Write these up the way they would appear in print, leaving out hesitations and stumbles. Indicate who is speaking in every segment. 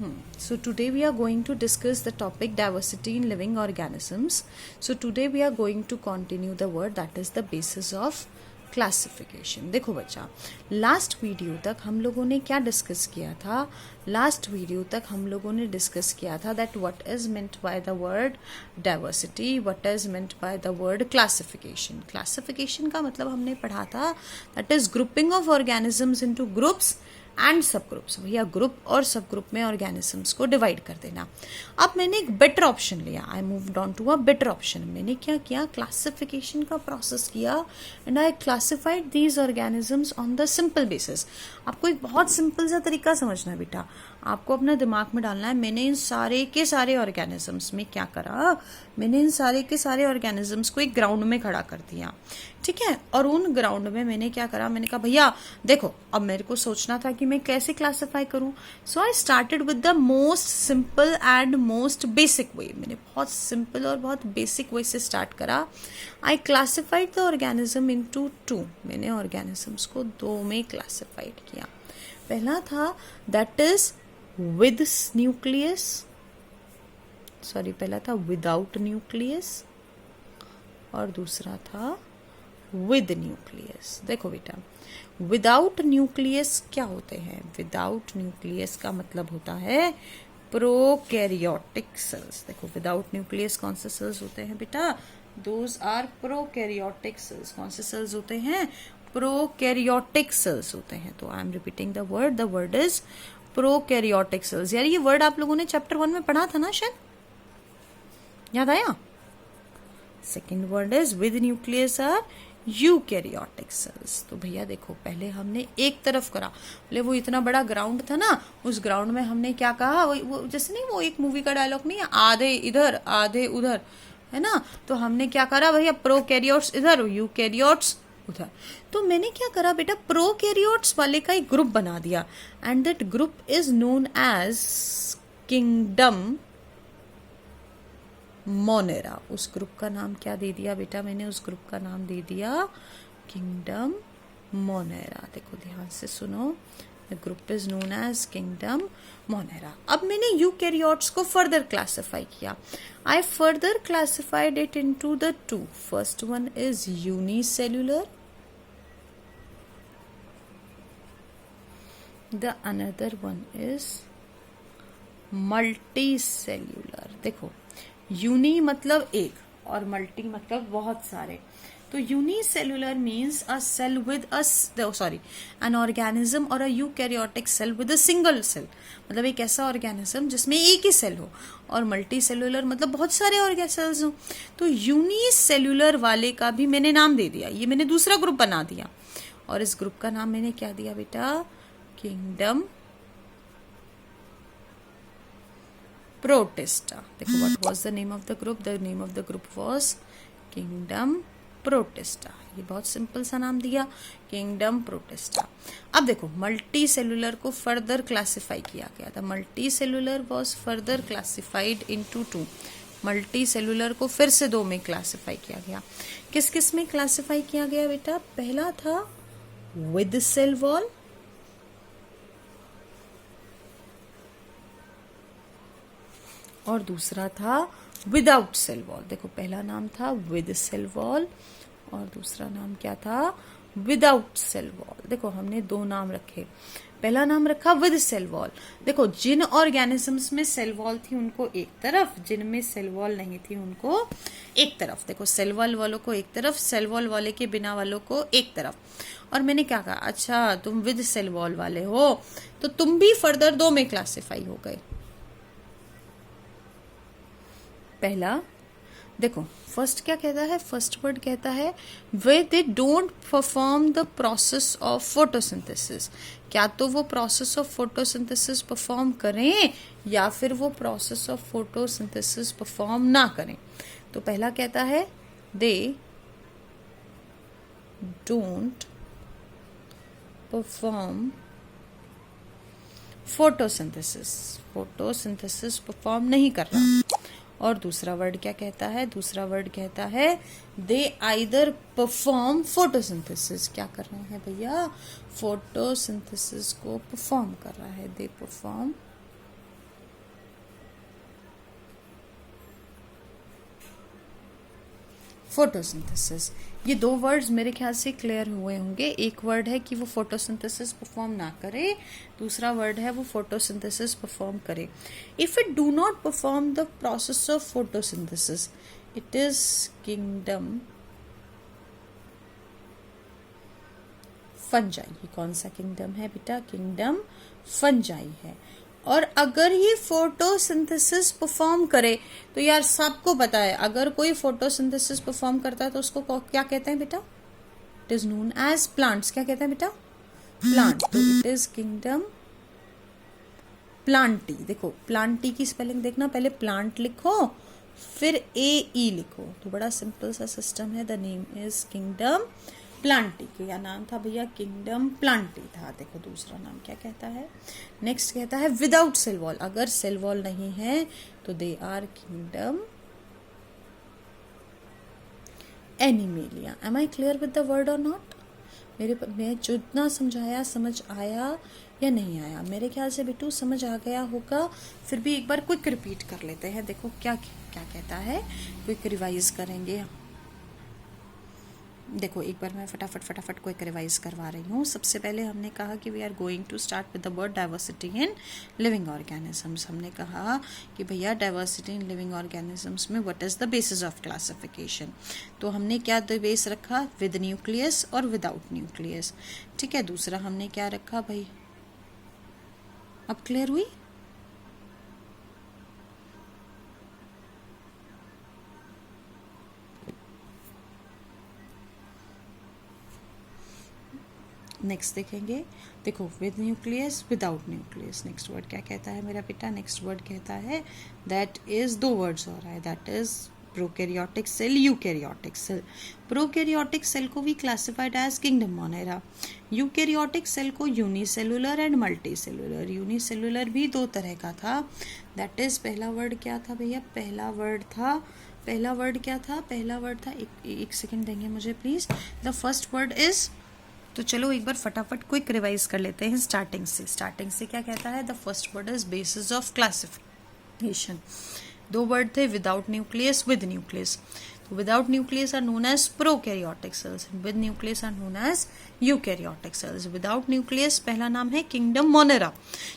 Speaker 1: So today we are going to discuss the topic diversity in living organisms. So today we are going to continue the word that is the basis of classification. देखो बच्चा, last video तक हम लोगों ने क्या discuss किया था? Last video तक हम लोगों ने डिस्कस किया था that what is meant by the word diversity, what is meant by the word classification. Classification का मतलब हमने पढ़ा था that is grouping of organisms into groups and सब ग्रुप्स. भैया ग्रुप और सब ग्रुप में ऑर्गेनिजम्स को डिवाइड कर देना. अब मैंने एक बेटर ऑप्शन लिया, I moved on to a better option. मैंने क्या किया? क्लासिफिकेशन का प्रोसेस किया and I classified these organisms on the simple basis. आपको एक बहुत सिंपल सा तरीका समझना बेटा, आपको अपना दिमाग में डालना है. मैंने इन सारे के सारे ऑर्गेनिजम्स में क्या करा? मैंने इन सारे के सारे ऑर्गेनिजम्स को एक ग्राउंड में खड़ा कर दिया, ठीक है. और उन ग्राउंड में मैंने क्या करा? मैंने कहा भैया देखो, अब मेरे को सोचना था कि मैं कैसे क्लासिफाई करूं. So I started with the most simple and most basic way. मैंने बहुत सिंपल और बहुत बेसिक वे से स्टार्ट करा. I classified the organism into two. मैंने ऑर्गेनिजम्स को दो में क्लासिफाइड किया. पहला था that is with nucleus, sorry पहला था विदाउट न्यूक्लियस और दूसरा था विद न्यूक्लियस. देखो बेटा, विदाउट न्यूक्लियस क्या होते हैं? विदाउट न्यूक्लियस का मतलब होता है प्रोकैरियोटिक सेल्स. देखो विदाउट न्यूक्लियस कौन से सेल्स होते हैं बेटा? Those are prokaryotic cells. कौन से सेल्स होते हैं? प्रोकैरियोटिक सेल्स होते हैं. तो I am repeating the word is prokaryotic cells. यार ये वर्ड आप लोगों ने चैप्टर 1 में पढ़ा था ना, शायद याद आया? Second word is with nucleus are eukaryotic cells. तो भैया देखो, पहले हमने एक तरफ करा. बोले वो इतना बड़ा ग्राउंड था ना, उस ग्राउंड में हमने क्या कहा? वो जैसे नहीं, वो एक मूवी का डायलॉग नहीं है, आधे इधर आधे उधर, है ना. तो हमने क्या करा भैया? प्रोकैरियोट्स इधर, यूकैरियोट्स उधर. तो मैंने क्या करा बेटा? प्रोकैरियोट्स वाले का एक ग्रुप बना दिया and that group is known as kingdom Monera. उस ग्रुप का नाम क्या दे दिया बेटा? मैंने उस ग्रुप का नाम दे दिया किंगडम मोनेरा. देखो ध्यान से सुनो, the group is known as kingdom Monera. अब मैंने यूकैरियोट्स को फर्दर क्लासिफाई किया. I further classified it into the two. First one is unicellular, the another one is multicellular. देखो यूनी मतलब एक और मल्टी मतलब बहुत सारे. तो unicellular means a cell with an organism और a eukaryotic cell with a single cell. मतलब एक ऐसा ऑर्गेनिज्म जिसमें एक ही सेल हो. और मल्टी सेल्युलर मतलब बहुत सारे सेल्स हो. तो यूनिसेल्युलर वाले का भी मैंने नाम दे दिया. ये मैंने दूसरा ग्रुप बना दिया और इस ग्रुप का नाम मैंने क्या दिया बेटा? Kingdom Protista. देखो what was the name of the group? The name of the group was kingdom Protista. ये बहुत सिंपल सा नाम दिया, किंगडम प्रोटिस्टा. अब देखो मल्टी सेल्युलर को फर्दर क्लासिफाई किया गया था. Multi cellular was further classified into two. Multi cellular को फिर से दो में क्लासिफाई किया गया. किस किस में क्लासिफाई किया गया बेटा? पहला था विद सेल वॉल, और दूसरा था विदाउट सेल वॉल. देखो पहला नाम था विद सेल वॉल और दूसरा नाम क्या था? Without cell wall. देखो हमने दो नाम रखे. पहला नाम रखा विद सेल वॉल. देखो जिन ऑर्गेनिजम्स में सेल वॉल थी उनको एक तरफ, जिनमें सेल वॉल नहीं थी उनको एक तरफ. देखो सेल वॉल वालों को एक तरफ, सेल वॉल वाले के बिना वालों को एक तरफ. और मैंने क्या कहा? अच्छा तुम विद सेल वॉल वाले हो तो तुम भी फर्दर दो में क्लासिफाई हो गए. पहला देखो फर्स्ट क्या कहता है? फर्स्ट वर्ड कहता है वे they don't perform the process of photosynthesis. क्या तो वो प्रोसेस ऑफ फोटोसिंथेसिस परफॉर्म करें या फिर वो प्रोसेस ऑफ फोटोसिंथेसिस परफॉर्म ना करें. तो पहला कहता है दे don't perform photosynthesis. Photosynthesis perform नहीं कर रहा. और दूसरा वर्ड क्या कहता है? दूसरा वर्ड कहता है दे आइदर परफॉर्म फोटोसिंथेसिस. क्या कर रहे हैं भैया? फोटोसिंथेसिस को परफॉर्म कर रहा है. They perform photosynthesis. ये दो वर्ड्स मेरे ख्याल से क्लियर हुए होंगे। एक वर्ड है कि वो फोटोसिंथेसिस परफॉर्म ना करे, दूसरा वर्ड है वो फोटोसिंथेसिस परफॉर्म करे। If it do not perform the process of photosynthesis, it is kingdom fungi. ये कौन सा किंगडम है बेटा? किंगडम फंजाई है। और अगर ये फोटोसिंथेसिस परफॉर्म करे, तो यार सबको पता है अगर कोई फोटोसिंथेसिस परफॉर्म करता है तो उसको क्या कहते हैं बेटा? It is known as plants. क्या कहते हैं बेटा? प्लांट। तो इट इज किंगडम प्लांटी। देखो प्लांटी की स्पेलिंग देखना, पहले प्लांट लिखो फिर AE लिखो, तो बड़ा सिंपल सा सिस्टम है। The name is kingdom Plantae. क्या नाम था भैया? किंगडम प्लांटी था। देखो दूसरा नाम क्या कहता है? नेक्स्ट कहता है विदाउट सेल वॉल। अगर सेल वॉल नहीं है तो they are kingdom Animalia. Am I clear with the word और नॉट? मैं जितना समझाया समझ आया या नहीं आया? मेरे ख्याल से बेटू समझ आ गया होगा। फिर भी एक बार क्विक रिपीट कर लेते हैं। देखो क्या क्या कहता है, क्विक रिवाइज करेंगे। देखो एक बार मैं फटाफट क्विक रिवाइज करवा रही हूँ। सबसे पहले हमने कहा कि we are going to start with the word diversity in living organisms. हमने कहा कि भैया डाइवर्सिटी इन लिविंग ऑर्गेनिजम्स में what is the basis of classification. तो हमने क्या बेस रखा? विद न्यूक्लियस और विदाउट न्यूक्लियस। ठीक है। दूसरा हमने क्या रखा भाई? अब क्लियर हुई? नेक्स्ट देखेंगे। देखो with nucleus without nucleus. Next word क्या कहता है मेरा बेटा? नेक्स्ट वर्ड कहता है दैट इज दो वर्ड्स हो रहा है, that is prokaryotic cell, eukaryotic cell. Prokaryotic cell को भी classified as kingdom Monera. Eukaryotic cell को यूनिसेलुलर एंड मल्टीसेलुलर। यूनिसेलुलर भी दो तरह का था, दैट इज पहला वर्ड क्या था भैया? पहला वर्ड क्या था? पहला वर्ड था एक सेकेंड देंगे मुझे please. The first word is, तो चलो एक बार फटाफट क्विक रिवाइज कर लेते हैं स्टार्टिंग से क्या कहता है? The first word is basis of classification. दो वर्ड थे, विदाउट न्यूक्लियस, विद न्यूक्लियस। तो without nucleus are known as prokaryotic cells, with nucleus are known as eukaryotic cells. Without nucleus पहला नाम है किंगडम मोनेरा,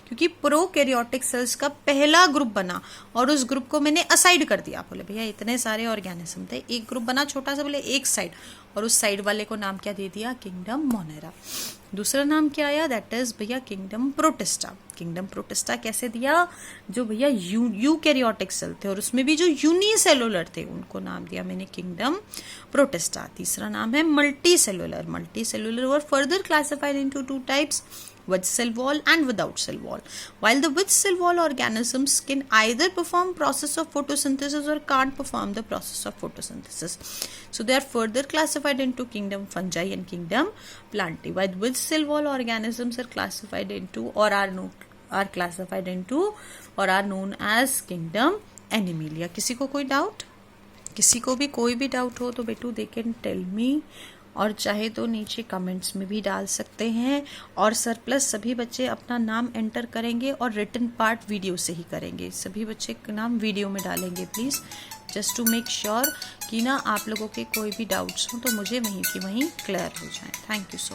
Speaker 1: क्योंकि प्रोकैरियोटिक सेल्स का पहला group बना और उस ग्रुप को मैंने असाइड कर दिया। बोले भैया इतने सारे ऑर्गेनिज्म थे, एक ग्रुप बना छोटा सा, बोले एक साइड, और उस साइड वाले को नाम क्या दे दिया? Kingdom Monera. दूसरा नाम क्या आया? दैट इज भैया किंगडम प्रोटिस्टा। किंगडम प्रोटिस्टा कैसे दिया? जो भैया यूकैरियोटिक सेल थे और उसमें भी जो यूनिसेलुलर थे उनको नाम दिया मैंने किंगडम प्रोटिस्टा। तीसरा नाम है multi cellular. Multi cellular were further classified into two types, with cell wall and without cell wall. While the with cell wall organisms can either perform process of photosynthesis or can't perform the process of photosynthesis. So they are further classified into kingdom fungi and kingdom plantae. While with cell wall organisms are classified into or are classified into or are known as kingdom animalia. किसी को कोई doubt? किसी को भी कोई भी doubt हो तो बेटू दे कैन टेल मी, और चाहे तो नीचे कमेंट्स में भी डाल सकते हैं। और सरप्लस सभी बच्चे अपना नाम एंटर करेंगे और रिटन पार्ट वीडियो से ही करेंगे। सभी बच्चे का नाम वीडियो में डालेंगे please, just to make sure कि ना आप लोगों के कोई भी डाउट्स हों तो मुझे वहीं की वहीं क्लियर हो जाए। Thank you so much.